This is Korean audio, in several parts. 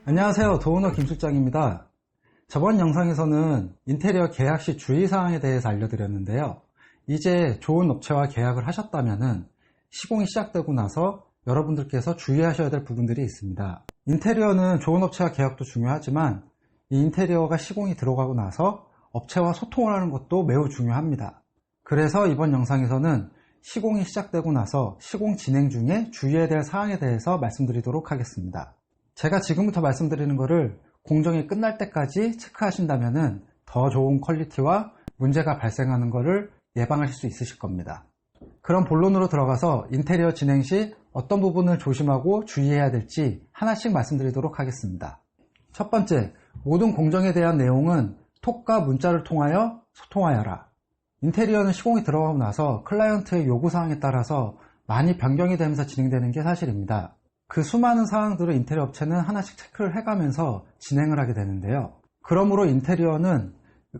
안녕하세요. 도우너 김실장입니다. 저번 영상에서는 인테리어 계약 시 주의사항에 대해서 알려드렸는데요. 이제 좋은 업체와 계약을 하셨다면 시공이 시작되고 나서 여러분들께서 주의하셔야 될 부분들이 있습니다. 인테리어는 좋은 업체와 계약도 중요하지만 이 인테리어가 시공이 들어가고 나서 업체와 소통을 하는 것도 매우 중요합니다. 그래서 이번 영상에서는 시공이 시작되고 나서 시공 진행 중에 주의해야 될 사항에 대해서 말씀드리도록 하겠습니다. 제가 지금부터 말씀드리는 것을 공정이 끝날 때까지 체크하신다면 더 좋은 퀄리티와 문제가 발생하는 것을 예방하실 수 있으실 겁니다. 그럼 본론으로 들어가서 인테리어 진행 시 어떤 부분을 조심하고 주의해야 될지 하나씩 말씀드리도록 하겠습니다. 첫 번째, 모든 공정에 대한 내용은 톡과 문자를 통하여 소통하여라. 인테리어는 시공이 들어가고 나서 클라이언트의 요구사항에 따라서 많이 변경이 되면서 진행되는 게 사실입니다. 그 수많은 사항들을 인테리어 업체는 하나씩 체크를 해가면서 진행을 하게 되는데요. 그러므로 인테리어는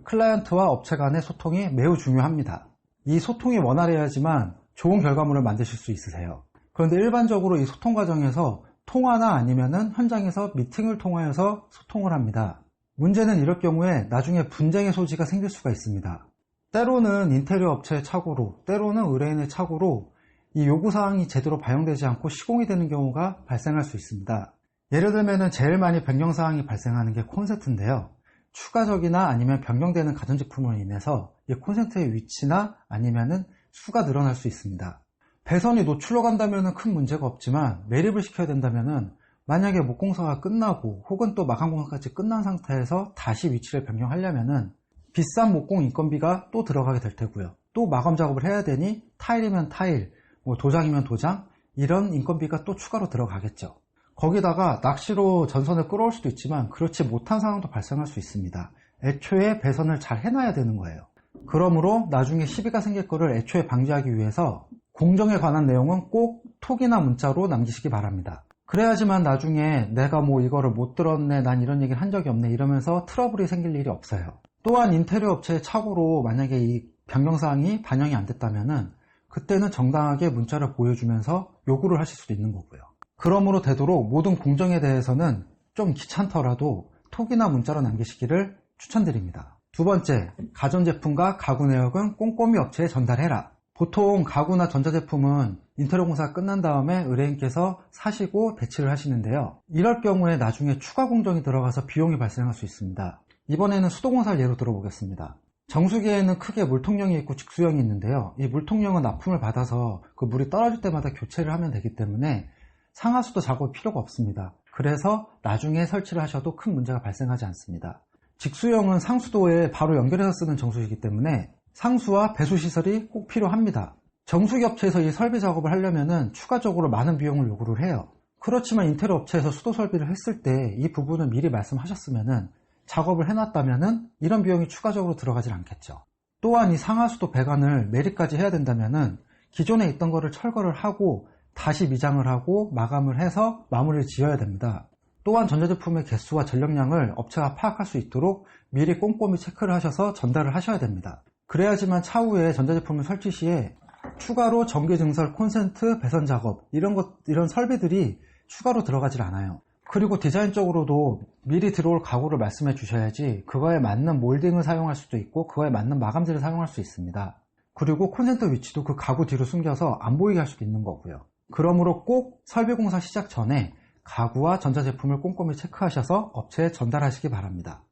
클라이언트와 업체 간의 소통이 매우 중요합니다. 이 소통이 원활해야지만 좋은 결과물을 만드실 수 있으세요. 그런데 일반적으로 이 소통 과정에서 통화나 아니면은 현장에서 미팅을 통하여서 소통을 합니다. 문제는 이럴 경우에 나중에 분쟁의 소지가 생길 수가 있습니다. 때로는 인테리어 업체의 착오로, 때로는 의뢰인의 착오로 이 요구사항이 제대로 반영되지 않고 시공이 되는 경우가 발생할 수 있습니다. 예를 들면 제일 많이 변경사항이 발생하는 게 콘센트인데요. 추가적이나 아니면 변경되는 가전제품으로 인해서 이 콘센트의 위치나 아니면 수가 늘어날 수 있습니다. 배선이 노출로 간다면 큰 문제가 없지만 매립을 시켜야 된다면 만약에 목공사가 끝나고 혹은 또 마감공사까지 끝난 상태에서 다시 위치를 변경하려면 비싼 목공 인건비가 또 들어가게 될 테고요. 또 마감 작업을 해야 되니 타일이면 타일, 도장이면 도장, 이런 인건비가 또 추가로 들어가겠죠. 거기다가 낚시로 전선을 끌어올 수도 있지만 그렇지 못한 상황도 발생할 수 있습니다. 애초에 배선을 잘 해놔야 되는 거예요. 그러므로 나중에 시비가 생길 거를 애초에 방지하기 위해서 공정에 관한 내용은 꼭 톡이나 문자로 남기시기 바랍니다. 그래야지만 나중에 내가 이거를 못 들었네, 난 이런 얘기를 한 적이 없네 이러면서 트러블이 생길 일이 없어요. 또한 인테리어 업체의 착오로 만약에 이 변경사항이 반영이 안 됐다면은 그때는 정당하게 문자를 보여주면서 요구를 하실 수도 있는 거고요. 그러므로 되도록 모든 공정에 대해서는 좀 귀찮더라도 톡이나 문자로 남기시기를 추천드립니다. 두 번째, 가전제품과 가구 내역은 꼼꼼히 업체에 전달해라. 보통 가구나 전자제품은 인테리어 공사가 끝난 다음에 의뢰인께서 사시고 배치를 하시는데요. 이럴 경우에 나중에 추가 공정이 들어가서 비용이 발생할 수 있습니다. 이번에는 수도공사를 예로 들어보겠습니다. 정수기에는 크게 물통령이 있고 직수형이 있는데요. 이 물통령은 납품을 받아서 그 물이 떨어질 때마다 교체를 하면 되기 때문에 상하수도 작업이 필요가 없습니다. 그래서 나중에 설치를 하셔도 큰 문제가 발생하지 않습니다. 직수형은 상수도에 바로 연결해서 쓰는 정수기이기 때문에 상수와 배수시설이 꼭 필요합니다. 정수기 업체에서 이 설비 작업을 하려면 추가적으로 많은 비용을 요구를 해요. 그렇지만 인테리어 업체에서 수도 설비를 했을 때 이 부분을 미리 말씀하셨으면 작업을 해놨다면 이런 비용이 추가적으로 들어가질 않겠죠. 또한 이 상하수도 배관을 매립까지 해야 된다면 기존에 있던 거를 철거를 하고 다시 미장을 하고 마감을 해서 마무리를 지어야 됩니다. 또한 전자제품의 개수와 전력량을 업체가 파악할 수 있도록 미리 꼼꼼히 체크를 하셔서 전달을 하셔야 됩니다. 그래야지만 차후에 전자제품을 설치 시에 추가로 전기 증설, 콘센트, 배선 작업 이런 설비들이 추가로 들어가질 않아요. 그리고 디자인적으로도 미리 들어올 가구를 말씀해 주셔야지 그거에 맞는 몰딩을 사용할 수도 있고 그거에 맞는 마감재를 사용할 수 있습니다. 그리고 콘센트 위치도 그 가구 뒤로 숨겨서 안 보이게 할 수도 있는 거고요. 그러므로 꼭 설비공사 시작 전에 가구와 전자제품을 꼼꼼히 체크하셔서 업체에 전달하시기 바랍니다.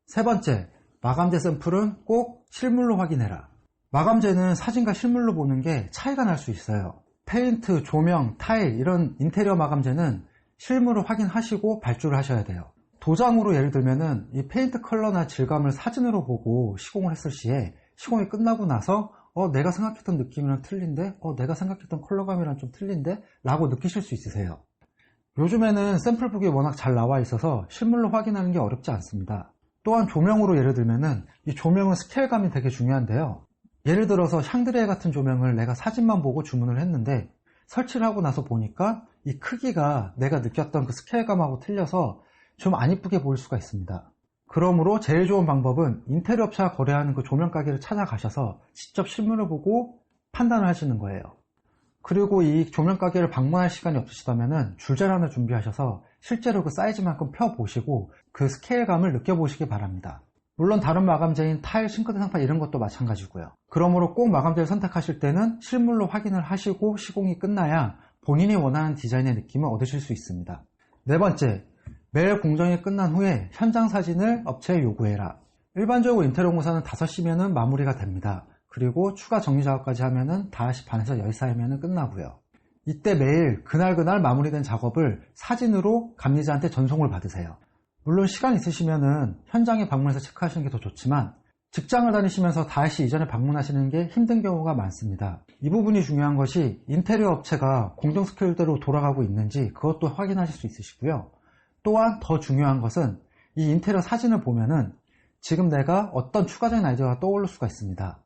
세 번째, 마감재 샘플은 꼭 실물로 확인해라. 마감재는 사진과 실물로 보는 게 차이가 날 수 있어요. 페인트, 조명, 타일 이런 인테리어 마감재는 실물을 확인하시고 발주를 하셔야 돼요. 도장으로 예를 들면은 이 페인트 컬러나 질감을 사진으로 보고 시공을 했을 시에 시공이 끝나고 나서 내가 생각했던 느낌이랑 틀린데? 내가 생각했던 컬러감이랑 좀 틀린데? 라고 느끼실 수 있으세요. 요즘에는 샘플북이 워낙 잘 나와 있어서 실물로 확인하는 게 어렵지 않습니다. 또한 조명으로 예를 들면은 이 조명은 스케일감이 되게 중요한데요. 예를 들어서 샹드리에 같은 조명을 내가 사진만 보고 주문을 했는데 설치를 하고 나서 보니까 이 크기가 내가 느꼈던 그 스케일감하고 틀려서 좀 안 이쁘게 보일 수가 있습니다. 그러므로 제일 좋은 방법은 인테리어 업체가 거래하는 그 조명 가게를 찾아가셔서 직접 실물을 보고 판단을 하시는 거예요. 그리고 이 조명 가게를 방문할 시간이 없으시다면 줄자를 하나 준비하셔서 실제로 그 사이즈만큼 펴보시고 그 스케일감을 느껴보시기 바랍니다. 물론 다른 마감재인 타일, 싱크대 상판 이런 것도 마찬가지고요. 그러므로 꼭 마감재를 선택하실 때는 실물로 확인을 하시고 시공이 끝나야 본인이 원하는 디자인의 느낌을 얻으실 수 있습니다. 네 번째, 매일 공정이 끝난 후에 현장 사진을 업체에 요구해라. 일반적으로 인테리어 공사는 5시면 마무리가 됩니다. 그리고 추가 정리 작업까지 하면 5시 반에서 10시 사이면 끝나고요. 이때 매일 그날 마무리된 작업을 사진으로 감리자한테 전송을 받으세요. 물론 시간 있으시면 현장에 방문해서 체크하시는 게 더 좋지만 직장을 다니시면서 5시 이전에 방문하시는 게 힘든 경우가 많습니다. 이 부분이 중요한 것이 인테리어 업체가 공정 스케줄대로 돌아가고 있는지 그것도 확인하실 수 있으시고요. 또한 더 중요한 것은 이 인테리어 사진을 보면은 지금 내가 어떤 추가적인 아이디어가 떠오를 수가 있습니다.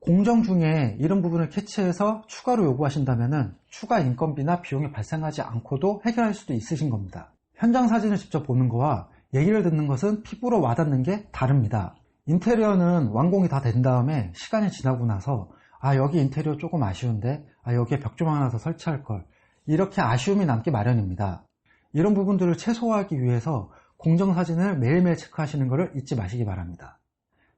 공정 중에 이런 부분을 캐치해서 추가로 요구하신다면 추가 인건비나 비용이 발생하지 않고도 해결할 수도 있으신 겁니다. 현장 사진을 직접 보는 거와 얘기를 듣는 것은 피부로 와닿는 게 다릅니다. 인테리어는 완공이 다 된 다음에 시간이 지나고 나서 여기 인테리어 조금 아쉬운데 여기에 벽 좀 하나 더 설치할 걸, 이렇게 아쉬움이 남기 마련입니다. 이런 부분들을 최소화하기 위해서 공정 사진을 매일매일 체크하시는 것을 잊지 마시기 바랍니다.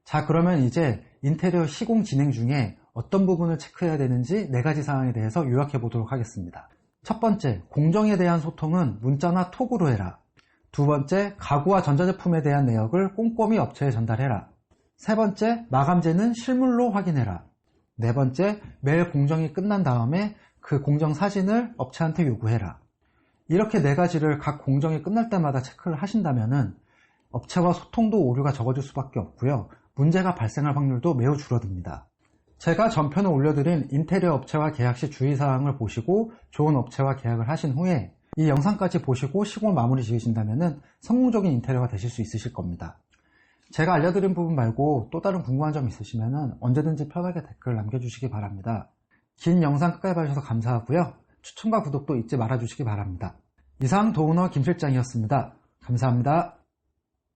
자, 그러면 이제 인테리어 시공 진행 중에 어떤 부분을 체크해야 되는지 4가지 사항에 대해서 요약해 보도록 하겠습니다. 첫 번째, 공정에 대한 소통은 문자나 톡으로 해라. 두 번째, 가구와 전자제품에 대한 내역을 꼼꼼히 업체에 전달해라. 세 번째, 마감재는 실물로 확인해라. 네 번째, 매일 공정이 끝난 다음에 그 공정 사진을 업체한테 요구해라. 이렇게 4가지를 각 공정이 끝날 때마다 체크를 하신다면 업체와 소통도 오류가 적어질 수밖에 없고요. 문제가 발생할 확률도 매우 줄어듭니다. 제가 전편에 올려드린 인테리어 업체와 계약 시 주의사항을 보시고 좋은 업체와 계약을 하신 후에 이 영상까지 보시고 시공을 마무리 지으신다면 성공적인 인테리어가 되실 수 있으실 겁니다. 제가 알려드린 부분 말고 또 다른 궁금한 점 있으시면 언제든지 편하게 댓글 남겨주시기 바랍니다. 긴 영상 끝까지 봐주셔서 감사하고요. 추천과 구독도 잊지 말아주시기 바랍니다. 이상 도우너 김실장이었습니다. 감사합니다.